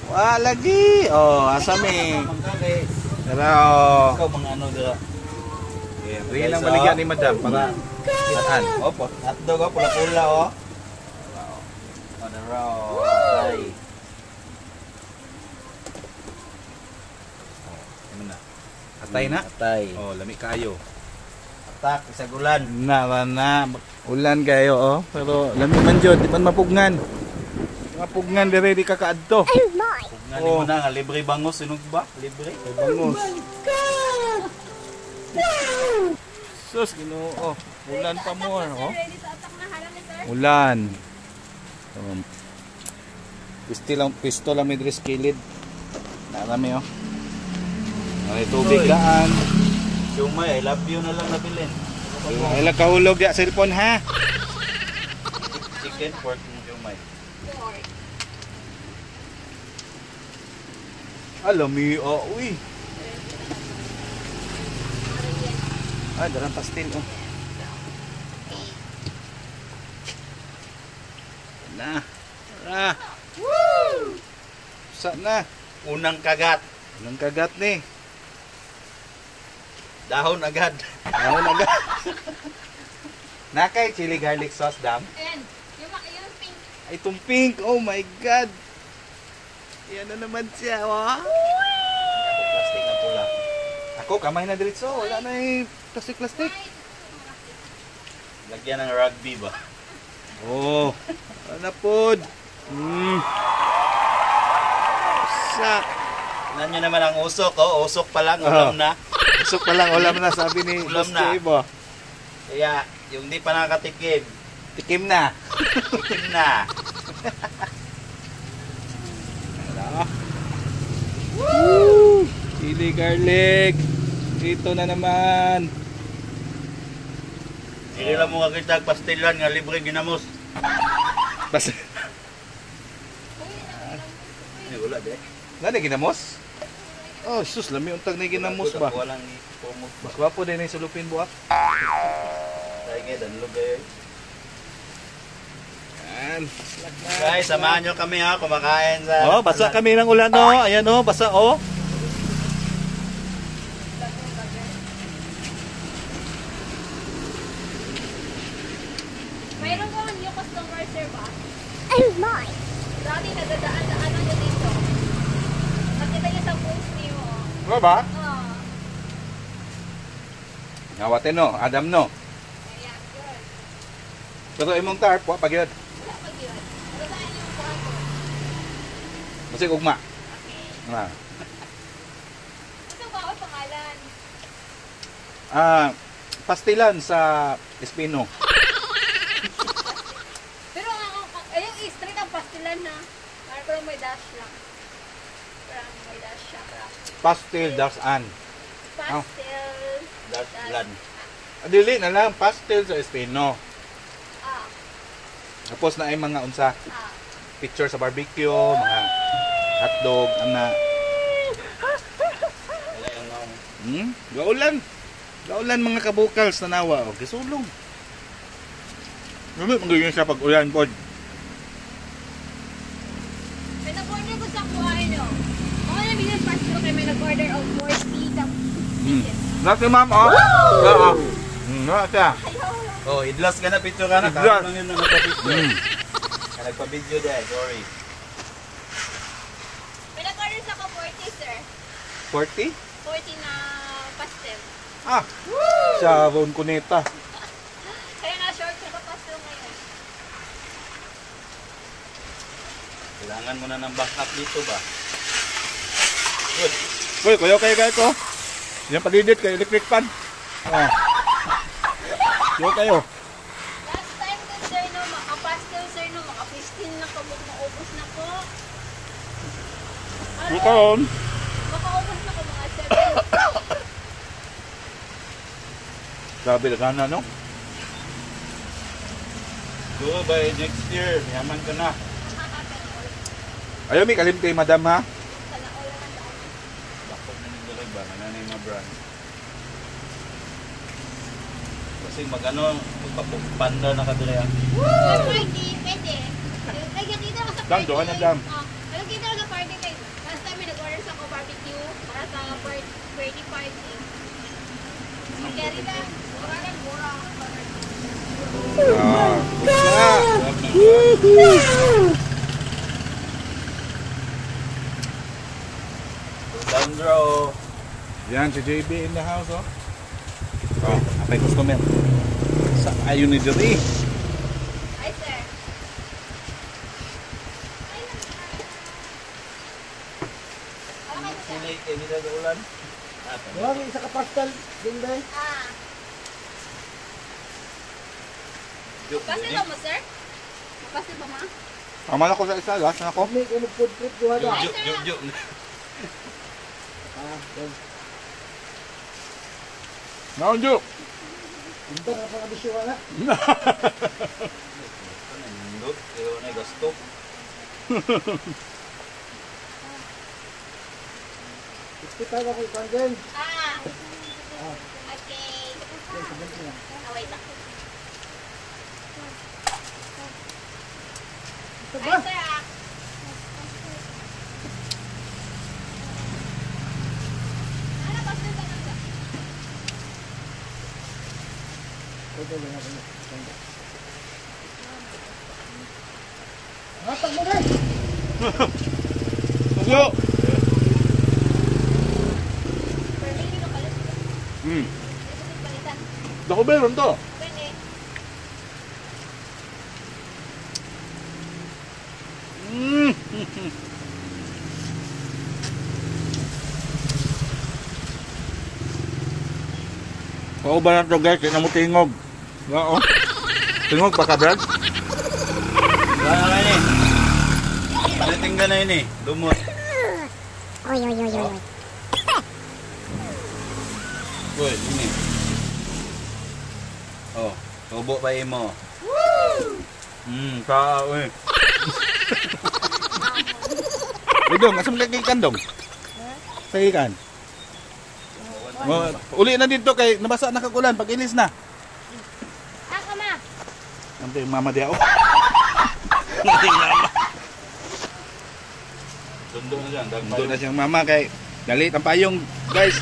Wah, lagi. Oh, asam eh. Pero, Ikaw mga ano dira. rin ang maligyan ni madam para saan? Opo, hotdog oh, pula-pula oh. Madara oh. Tay. Ano na? Atay na? Atay. Oh, lami kayo. Atak, isa gulan. Na. Ulan kayo, oh. Pero lami man jud, di man mapugnan. Mapugnan dire di kakaadto. Pugnan mo na nga libre bangos sinog ba? Libre. Bangus. Sus, Ginoo. Ulan pa mo, oh. Ulan. Pisto lang may dress kilid. Narami, oh. May tubig daan. Siumay, I love you na lang nabilin. Ay lang kahulog ya cellphone ha. Chicken, pork, siumay. Alami, oh, uy. Ay, darang pastil, oh. Na. Tara. Woo! Saan na? Unang kagat. Anong kagat ni? Dahon agad. Dahon agad. Nakay chili garlic sauce, dam? And, yung pink. Ay, itong pink. Oh my God. Yan na naman siya, oh. Plastic na pula. Ako, kamay na diretso. Wala na yung plastic. Lagyan ng rugby ba? Oh, wala na pod. Sak. Tignan nyo naman ang usok, oh. Usok pa lang, ulam na. Usok pa lang, ulam na, sabi ni Ulam Boss na. Ibo. Kaya, yung di pa nakatikim, Tikim na. tikim na. Woo! Chili garlic. Dito na naman. Hindi lang mo kakita pastilan nga libre ginamos. Bas. Ay, wala de. Nani ginamos? Oh, sus, lami untag na ginamos ba? Walang ipumot ba? Mas gwapo din ay sulupin buak. Dahil nga, danlog eh. Yan. Guys, samahan nyo kami ha, kumakain sa... Oh, basa kami ng ulan, oh. Ayan, oh, basa, oh. Mayroon ko yung customer sir ba? Dati nadadaan-daan nyo dito. Nakita niyo sa post niyo. Ano ba? Oh. Ngawatin, no. Adam, no. Ayan, good. Pero imong tarp, wa pagyod. Wala pag yun. Nadadaan yung buwan ko. Masig ugma. Okay. Ah. Ito ba ako pangalan? Pastilan sa Espino. Pero yung street ang pastilan na. Pero may dash lang. Parang may dash siya. Pastil dasan. Pastel. Dark blood. Dili na lang pastil sa Espino. Ah. Tapos na ay mga unsa Ah. picture sa barbecue, mga hotdog, ana. Wala yung naong. Gaulan. Gaulan mga kabukals na nawa. O, gisulong. Gamit magiging siya pag ulan po. May nag-order ko sa kuhain nyo. Ako na bilang pastel kayo may nag-order of 40 tickets. Laki ma'am, oh. Oo. Nga siya. Oh, idlas ka na, picture ka na. Idlas. Kahit lang yun na nagpa-picture. Nagpa-video dahil, sorry. May nag-order sa ko 40 sir. 40? 40 na pastel. Ah. Sa Ron Cuneta. Kaya nga short siya ka pastel ngayon. Kailangan mo na ng backup dito ba? Good. Uy, kuya kayo ko. Yan palidit kay electric fan. Ah. Yo kayo. Last time din sir no, pastel sir no, maka 15 na kabog maubos na ko. Yo kayo. Makaubos na ko mga 7. Grabe na gana, no? Go by next year, yaman ka na. Ayaw, may kalimti, madam, ha? Sana all naman daw. Bakit na nila ba? Nanay mga brand. Kasi mag-ano, magpapanda na ka dali ah. Woo! Party, pwede. Lagyan kita ko sa party. Dam, doon na, dam. Lagyan kita ko sa party kayo. fighting. Carry na. Mura lang, mura. Ah, pusa. Down draw. Yan, si JB in the house, oh. Oh, apay customer. Sa ayun ni Jerry. Ay, sir. Sili kay nila sa ulan. Wala isa ka pastel din ba? Ah. Juk, Kasi ba mo, sir? Kasi ba, ma? Amal ako sa isa, gas na ako. Kami kuno food trip duha da. juk. Ah, yan. Naon, Juk. Punta na pa kabisyo na. Nindot, kayo na gasto. Hospital ako ikan din. Ah. Okay. Ah, wait lang. Ito Ay, ba? sir, ah. Ano ba, sir, talaga? Ito ba na ko. Hatag mo din. Yo. Per lady ka pala. Hmm. Ito din palitan. Dako meron to. Pwede. Mm. Pauban na to guys, kaya mo tingog. Oo. Tingog pa ka, Brad? Wala na kayo eh. Palitinggan na yun eh. Lumot. Oy, oy, oy, oy. Uy, ini. Oh, tubo pa mo. Ka, uy. Idong, asam ka ikan dong? Sa ikan. Uli na dito kay nabasa na kakulan pag ilis na. Ako, ma. Ante yung mama diya. Dundo na dyan. Doon na siyang mama kay galit ang payong guys.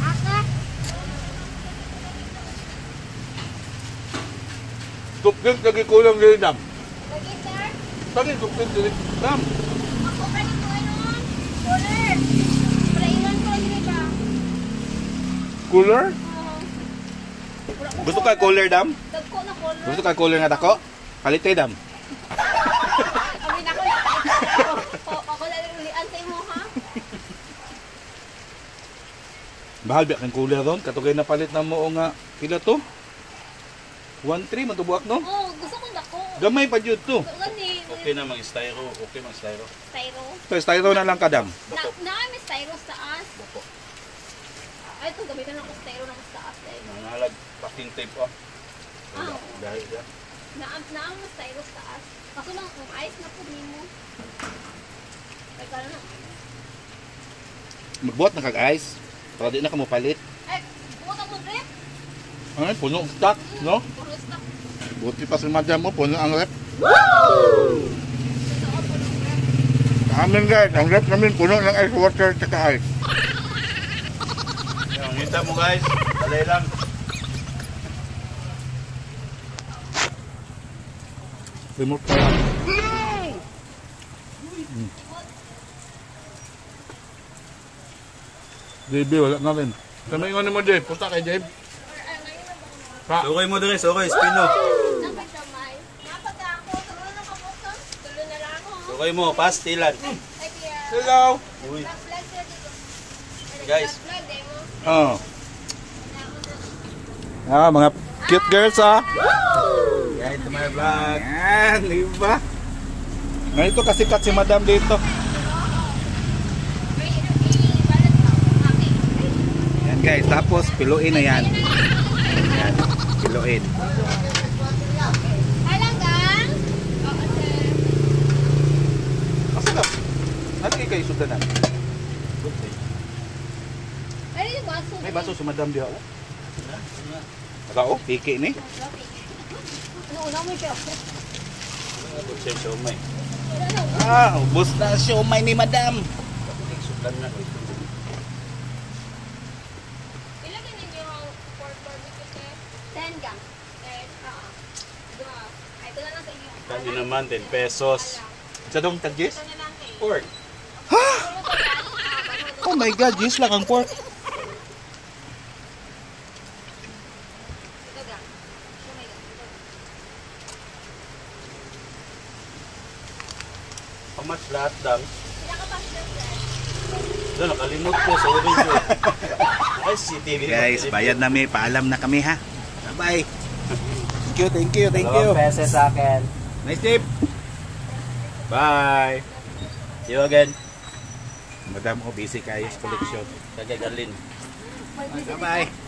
Ako. Tukit lagi kulang diri dam. Lagi, sir. Tagi tukit diri dam. Ako pa rin ko nun. Cooler. Palainan ko lang dito ba? Cooler? Oo. Gusto ka cooler dam? Dagko na cooler. Gusto ka cooler nga dako? Palit dam. Kami na ko na. Ako lang ulian sa imo, ha? Bahal biya kang cooler ron katugay na palit na mo nga pila to? 1.3 matubuak no? Oo, gusto ko dako. Gamay pa jud to. Gani. Okay na mag-styro. Okay mag-styro. Styro. So styro na lang kadam. Na may styro sa taas. Ay, ito gamitan ako styro ng taas. Nangalag packing tape oh. Ah. Dahil dyan. Naang mas styro sa taas. Kaso lang, kung ice na po nimo. Ay, kala na. Magbuhat na kag-ice. Para di na ka mo palit. Ay, buta mo grip. Ay, puno ang stock, no? Puro stock. Buti pa si madam mo, puno ang rep. Gusto ko puro grip. Amin guys, ang rep namin puno ng ice water at ice. Yan, hinta mo guys. Talay lang. Remote pa lang. JB, wala na rin. Kamay nga mo, Jay. Pusta kay Jay. Pa. Sukay mo din, sukay. Spino. Napag kamay. Napag ako. Tuloy na kapuso. Tuloy na lang ako. Sukay mo, pastilan. Ay, kaya. Hello. Uy. Vlog sila dito. Guys. Vlog, demo. Oh. Ah, mga cute girls ah. Yan, ito my vlog. Yan, di ba? Ganito kasikat si madam dito. Yan guys, tapos piluin na yan. Yan, piluin. Halagang? Oo, sir. Kasi lang, ano kayo sudanan? Ay, yung baso. May baso si madam diha. Ako, piki ni. Ano, una mo siya. Sir, siomay. Ah, ubos na siomay ni madam. Maganda ko ito. Ilagay ninyo ang pork barbecue, sir. 10 gang. 10? Oo. Ay, ito na lang sa inyo. Kanya naman, 10 pesos. Sa dong tagis? Ito na lang kayo. Pork. Oh my God, Jis lang ang pork. Ito gang. Oh my God. Ito. How much lahat dang? Pinaka-pastor, sir. Doon, nakalimot ko. Sorry ko. Ay, CCTV. Guys, bayad na may paalam na kami ha. Bye. Thank you. Pesos sa akin. Nice tip. Bye. See you again. Madam, busy kayo sa collection. Kagagalin. Bye-bye.